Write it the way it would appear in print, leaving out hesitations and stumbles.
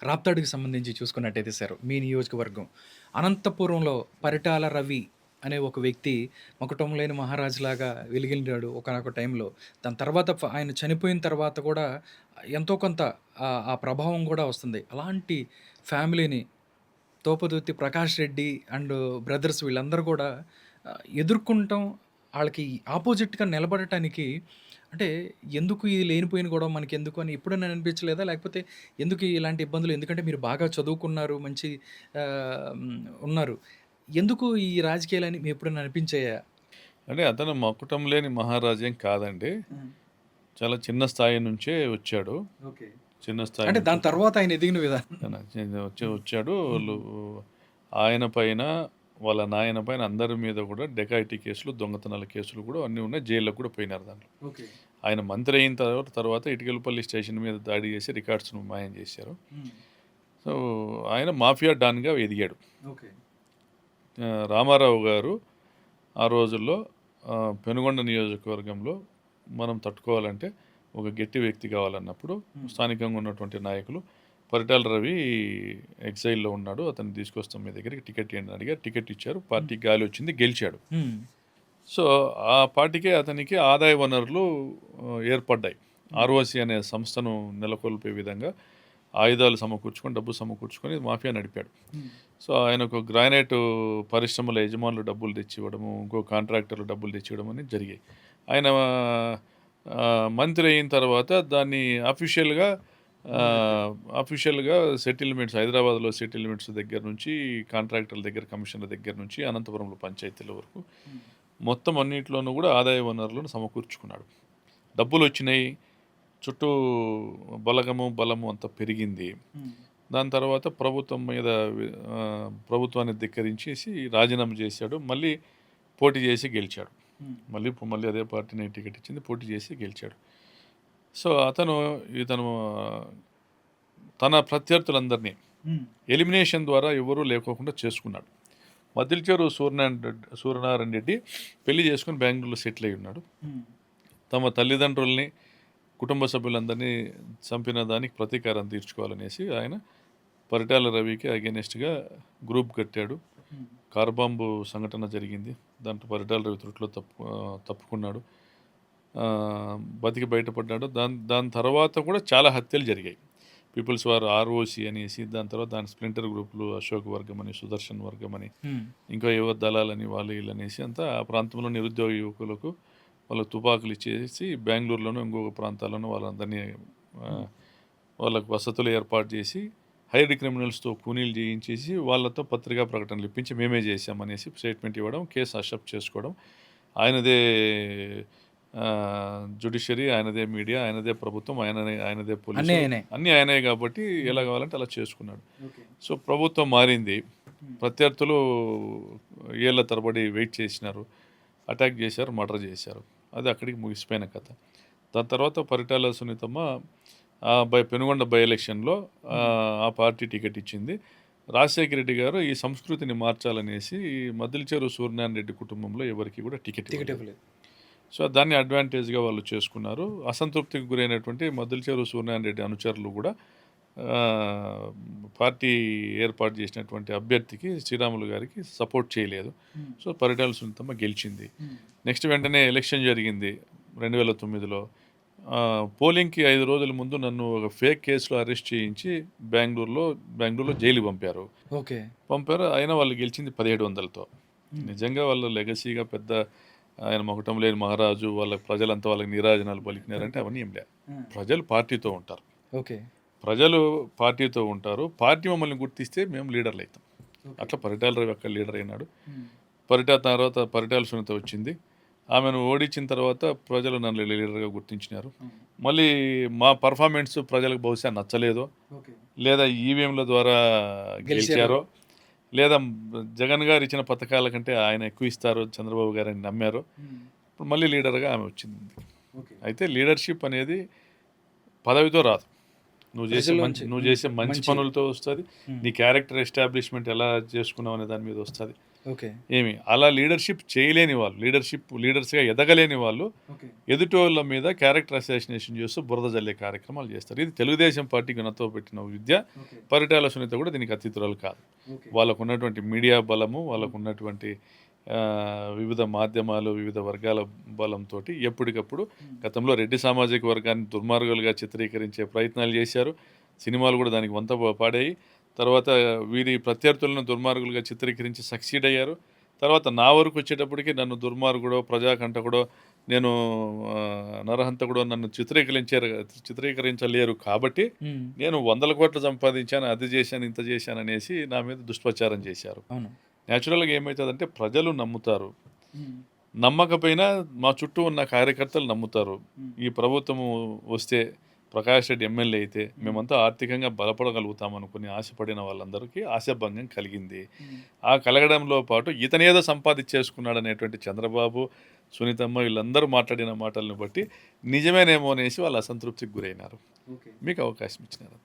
రాప్తాడుకి సంబంధించి చూసుకున్నట్టయితే సార్, మీ నియోజకవర్గం అనంతపురంలో పరిటాల రవి అనే ఒక వ్యక్తి మకుటం లేని మహారాజులాగా వెలిగినాడు ఒకానొక టైంలో. దాని తర్వాత ఆయన చనిపోయిన తర్వాత కూడా ఎంతో కొంత ఆ ప్రభావం కూడా వస్తుంది. అలాంటి ఫ్యామిలీని తోపదుర్తి ప్రకాష్ రెడ్డి అండ్ బ్రదర్స్ వీళ్ళందరూ కూడా ఎదుర్కొనటం, ఆళ్ళకి ఆపోజిట్‌గా నిలబడటానికి అంటే ఎందుకు ఈ లేనిపోయిన గొడవ మనకెందుకు అని ఎప్పుడైనా అనిపించలేదా? లేకపోతే ఎందుకు ఇలాంటి ఇబ్బందులు? ఎందుకంటే మీరు బాగా చదువుకున్నారు, మంచి ఉన్నారు. ఎందుకు ఈ రాజకీయాలని మీ ఎప్పుడైనా అనిపించాయా? అంటే అతను మకుటం లేని మహారాజేం కాదండి. హ్మ్. చాలా చిన్న స్థాయి నుంచే వచ్చాడు. ఓకే. చిన్న స్థాయి అంటే నుంచి దాని తర్వాత ఆయన ఎదిగిన విధానం. వచ్చాడు. వాళ్ళు హ్మ్. ఆయన పైన, వాళ్ళ నాయన పైన అందరి మీద కూడా డెకాయిటీ కేసులు, దొంగతనాల కేసులు కూడా అన్నీ ఉన్నాయి. జైల్లోకి కూడా పోయినారు దాంట్లో. ఓకే. ఆయన మంత్రి అయిన తర్వాత ఇటికలపల్లి స్టేషన్ మీద దాడి చేసి రికార్డ్స్‌ను మాయం చేశారు. హ్మ్. సో, ఆయన మాఫియా డాన్‌గా ఎదిగాడు. ఓకే. రామారావు గారు ఆ రోజుల్లో పెనుగొండ నియోజకవర్గంలో మనం తట్టుకోవాలంటే ఒక గట్టి వ్యక్తి కావాలన్నప్పుడు స్థానికంగా ఉన్నటువంటి నాయకులు పరిటాల రవి ఎగ్జైల్లో ఉన్నాడు, అతన్ని తీసుకొస్తాం మీ దగ్గరికి, టికెట్ ఇవ్వండి అని అడిగారు. టికెట్ ఇచ్చారు. పార్టీ గాలి వచ్చింది, గెలిచాడు. హ్మ్. సో ఆ పార్టీకే అతనికి ఆదాయ వనరులు ఏర్పడ్డాయి. ఆర్ఓసి అనే సంస్థను నెలకొల్పే విధంగా ఆయుధాలు సమకూర్చుకొని, డబ్బు సమకూర్చుకొని మాఫియా నడిపాడు. హ్మ్. సో ఆయనకు గ్రానైట్ పరిశ్రమల యజమానులు డబ్బులు తెచ్చివ్వడము, ఇంకో కాంట్రాక్టర్లు డబ్బులు తెచ్చివ్వడం అనేది జరిగాయి. ఆయన మంత్రి అయిన తర్వాత దాన్ని అఫీషియల్‌గా సెటిల్మెంట్స్, హైదరాబాద్‌లో సెటిల్మెంట్స్ దగ్గర నుంచి, కాంట్రాక్టర్ల దగ్గర, కమిషన్ల దగ్గర నుంచి, అనంతపురంలో పంచాయతీల వరకు హ్మ్. మొత్తం అన్నిట్లోనూ కూడా ఆదాయ వనరులను సమకూర్చుకున్నాడు. డబ్బులొచ్చినాయి. చుట్టూ బలము అంతా పెరిగింది. హ్మ్. దాని తర్వాత ప్రభుత్వం మీద ప్రభుత్వాన్ని ధిక్కరించేసి రాజీనామా చేశాడు. మళ్ళీ పోటీ చేసి గెలిచాడు. హ్మ్. మళ్ళీ అదే పార్టీనే టికెట్ ఇచ్చింది. పోటీ చేసి గెలిచాడు. సో, ఇతను తన ప్రత్యర్థులందరినీ హ్మ్. ఎలిమినేషన్ ద్వారా ఎవరూ లేకోకుండా చేసుకున్నాడు. మద్దిలచెరువు సూర్యనారాయణ రెడ్డి పెళ్లి చేసుకొని బెంగుళూరులో సెటిల్ అయ్యి ఉన్నాడు. హ్మ్. తమ తల్లిదండ్రుల్ని, కుటుంబ సభ్యులందరినీ చంపిన దానికి ప్రతీకారం తీర్చుకోవాలనేసి ఆయన పరిటాల రవికి అగెనిస్ట్‌గా గ్రూప్ కట్టాడు. హ్మ్. కారు బాంబు సంఘటన జరిగింది. దాంట్లో పరిటాల రవి త్రుటిలో తప్పుకున్నాడు. బతికి బయటపడ్డాడు. దాని దాని తర్వాత కూడా చాలా హత్యలు జరిగాయి. పీపుల్స్ వార్ ఆర్ఓసి అనేసి, దాని తర్వాత దాని స్ప్లింటర్ గ్రూపులు అశోక్ వర్గం అని, సుదర్శన్ వర్గం అని, హ్మ్. ఇంకా ఏవో దళాలని వాళ్ళు వీళ్ళనేసి అంతా ఆ ప్రాంతంలో నిరుద్యోగ యువకులకు వాళ్ళకు తుపాకులు ఇచ్చేసి బెంగుళూరులోను, ఇంకొక ప్రాంతాల్లోనూ వాళ్ళందరినీ హ్మ్. వాళ్ళకు వసతులు ఏర్పాటు చేసి హైర్డ్ క్రిమినల్స్‌తో కూనీలు చేయించేసి వాళ్ళతో పత్రికా ప్రకటనలు ఇప్పించి మేమే చేశామనేసి స్టేట్మెంట్ ఇవ్వడం, కేసు అక్సెప్ట్ చేసుకోవడం. ఆయనదే జ్యుడిషియరీ, ఆయనదే మీడియా, ఆయనదే ప్రభుత్వం, ఆయనదే అన్నీ పోలీసులు, ఆయనే. అన్నీ ఆయనే కాబట్టి ఎలా హ్మ్. కావాలంటే అలా చేసుకున్నాడు. ఓకే. సో, ప్రభుత్వం మారింది. హ్మ్. ప్రత్యర్థులు ఏళ్ల తరబడి వెయిట్ చేసినారు. అటాక్ చేశారు, మర్డర్ చేశారు. అది అక్కడికి ముగిసిపోయిన కథ. దాని తర్వాత పరిటాల సునీతమ్మ పెనుగొండ బై ఎలక్షన్‌లో హ్మ్. ఆ పార్టీ టికెట్ ఇచ్చింది. రాజశేఖర రెడ్డి గారు ఈ సంస్కృతిని మార్చాలనేసి మద్దిలచెరువు సూర్యనారాయణ రెడ్డి కుటుంబంలో ఎవరికీ కూడా టికెట్ టికెట్ ఇవ్వలేదు. ఇవ్వలేదు. సో, దాన్ని అడ్వాంటేజ్‌గా వాళ్ళు చేసుకున్నారు. అసంతృప్తికి గురైనటువంటి మద్దిలచెరువు సూర్యనారాయణ రెడ్డి అనుచరులు కూడా ఆహ్, పార్టీ ఏర్పాటు చేసినటువంటి అభ్యర్థికి, శ్రీరాములు గారికి సపోర్ట్ చేయలేదు. హ్మ్. సో, పరిటాల సునీతమ్మ గెలిచింది. హ్మ్. నెక్స్ట్ వెంటనే ఎలక్షన్ జరిగింది 2009లో. పోలింగ్‌కి 5 రోజుల ముందు నన్ను ఒక ఫేక్ కేస్‌లో అరెస్ట్ చేయించి బెంగుళూరులో జైలుకి ఓకే. పంపారు. అయినా వాళ్ళు గెలిచింది 1700తో. హ్మ్. నిజంగా వాళ్ళు లెగసీగా పెద్ద ఆయన మకుటం లేని మహారాజు, వాళ్ళ ప్రజలంతా వాళ్ళకి నీరాజనాలు పలికినారంటే అవన్నీ ఏం లే. ఆ! ప్రజలు పార్టీతో ఉంటారు. ఓకే. ప్రజలు పార్టీతో ఉంటారు. పార్టీ మమ్మల్ని గుర్తిస్తే మేము లీడర్‌లయితాం. ఓకే. అట్లా పరిటాల రవి అక్కడ లీడర్ అయినాడు. హ్మ్. తర్వాత పరిటాల సునీత వచ్చింది. ఆమెను ఓడించిన తర్వాత ప్రజలు నన్ను లీడర్‌గా గుర్తించినారు. అవును. మళ్ళీ మా పెర్ఫార్మెన్స్ ప్రజలకు బహుశా నచ్చలేదో, ఓకే. లేదా ఈవీఎంల ద్వారా గెలిచారు. గెలిచారో, లేదా జగన్ గారు ఇచ్చిన పథకాల కంటే ఆయన ఎక్కువ ఇస్తారు చంద్రబాబు గారని నమ్మారో, హ్మ్. ఇప్పుడు మళ్ళీ లీడర్‌గా ఆమె వచ్చింది. ఓకే. అయితే లీడర్‌షిప్ అనేది పదవితో రాదు. ప్రజల్లోంచి. నువ్వు హ్మ్. చేసే మంచి మంచి. పనులతో వస్తది. హ్మ్. నీ క్యారెక్టర్ ఎస్టాబ్లిష్‌మెంట్ ఎలా చేసుకున్నావు అనే దాని మీద వస్తది. ఓకే. ఏమి అలా లీడర్షిప్ చేయలేని వాళ్ళు, లీడర్స్గా ఎదగలేని వాళ్ళు ఓకే. ఎదుటోళ్ళ మీద క్యారెక్టర్ అసాసినేషన్ చేస్తూ బురద జల్లే కార్యక్రమాలు చేస్తారు. ఇది తెలుగుదేశం పార్టీ ఘనతో పెట్టిన విద్య. ఓకే. పరిటాల సునీత కూడా దీనికి అతీతురాలు కాదు. ఓకే. వాళ్ళకు ఉన్నటువంటి మీడియా బలము, వాళ్ళకు ఉన్నటువంటి వివిధ మాధ్యమాలు, వివిధ వర్గాల బలంతో ఎప్పటికప్పుడు గతంలో రెడ్డి సామాజిక వర్గాన్ని దుర్మార్గులుగా చిత్రీకరించే ప్రయత్నాలు చేశారు. సినిమాలు కూడా దానికి వంత పాడాయి. తర్వాత వీరి ప్రత్యర్థులను దుర్మార్గులుగా చిత్రీకరించి సక్సీడ్ అయ్యారు. తర్వాత నా వరకు వచ్చేటప్పటికి నన్ను దుర్మార్గుడో, ప్రజాకంటకుడో, నేను నరహంతకుడో నన్ను చిత్రీకరించలేరు కాబట్టి హ్మ్. నేను 100 కోట్లు సంపాదించాను, అది చేశాను, ఇంత చేశాను అనేసి నా మీద దుష్ప్రచారం చేశారు. అవును. న్యాచురల్గా ఏమవుతుందంటే ప్రజలు నమ్ముతారు. హ్మ్. నమ్మకపోయినా మా చుట్టూ ఉన్న కార్యకర్తలు నమ్ముతారు. హ్మ్. ఈ ప్రభుత్వము వస్తే ప్రకాష్ రెడ్డి ఎమ్మెల్యే అయితే మేమంతా ఆర్థికంగా బలపడగలుగుతాం అనుకుని ఆశపడిన వాళ్ళందరికీ ఆశాభంగం కలిగింది. హ్మ్. ఆ కలగడంలో పాటు ఇతనేదో సంపాదించేసుకున్నాడు అనేటువంటి చంద్రబాబు, సునీతమ్మ వీళ్ళందరూ మాట్లాడిన మాటలను బట్టి నిజమేనేమో అనేసి వాళ్ళు అసంతృప్తికి గురైనారు. ఓకే. మీకు అవకాశం ఇచ్చినారు.